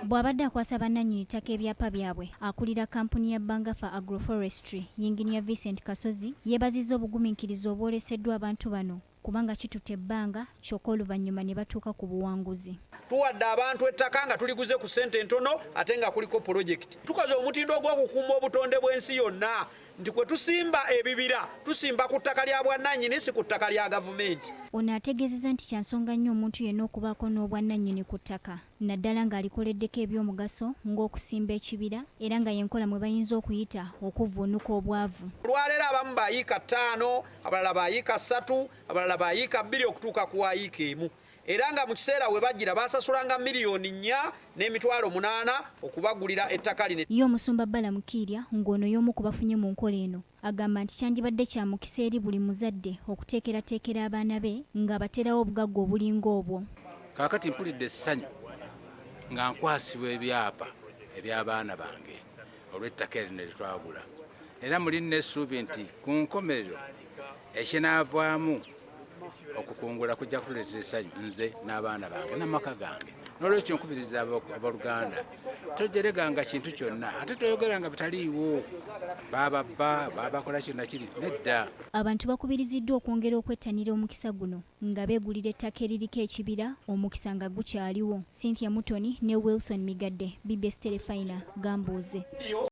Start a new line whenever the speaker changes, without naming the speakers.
Bw'abadde akwasa bannannyini ttaka ebyapa byabwe, akulira kampuni ya Bangafi Agroforestry, Yinginiya Vincent Kasozi, yeebazizza obugumiikiriza obwoleseddwa abantu bano kubanga kitutte ebbanga kyokka oluvannyuma ne batuuka ku buwanguzi.
Tuwadde abantu ettaka nga tuliguze ku ssente ntono ate nga kuliko pulojekiti. Tukoze omutindo gw'okukuuma obutonde bw'ensi yonna nti kwe tusimba ebibira tusimba ku ttaka lya bwannannyini si ku ttaka lya gavumenti.
Ono ategeezezza nti kya nsonga nnyo omuntu yenna okubaako n'obwannannyini ku ttaka naddala ng'alikoleddeko eby'omugaso ng'okusimba ekibira era nga y'enkola mwe bayinza okuyita okuvvuunuka obwavu.
Olwaleero abamu bayiika 5, abalala bayiika 3, abalala bayiika 2 okutuuka ku wayiika 1. Era nga mu kiseera we bajjira basasulanga miliyoni 4 n'emitwalo 8 okubagulira ettaka lino.
Ye omusumba Bala Mukiirya ng'ono y'omu ku bafunye mu nkola eno agamba nti kyandibadde kya mukisa eri buli muzadde okuteekerateekera abaana be nga baterawo obugagga obulinga obwo.
Kaakati mpulidde essanyu nga nkwasibwa ebyapa eby'abaana bange olw'ettaka lino lye twagula. Era muli n'essuubi nti ku nkomerero ekinaavaamu okukungula kujja kutuleetera essanyu nze n'abaana bange n'amaka gange. N'olwekyo nkubiriza abooluganda tojereganga kintu kyonna ate toyogeranga bitaliiwo baababba baabakola kyonna kiri nedda.
Abantu bakubiriziddwa okwongera okwettanira omukisa guno nga beegulira ettaka eririko ekibira omukisa nga gukyaliwo. Cynthia Mutoni ne Wilson Migadde, BBS Telefina, Gambuuze.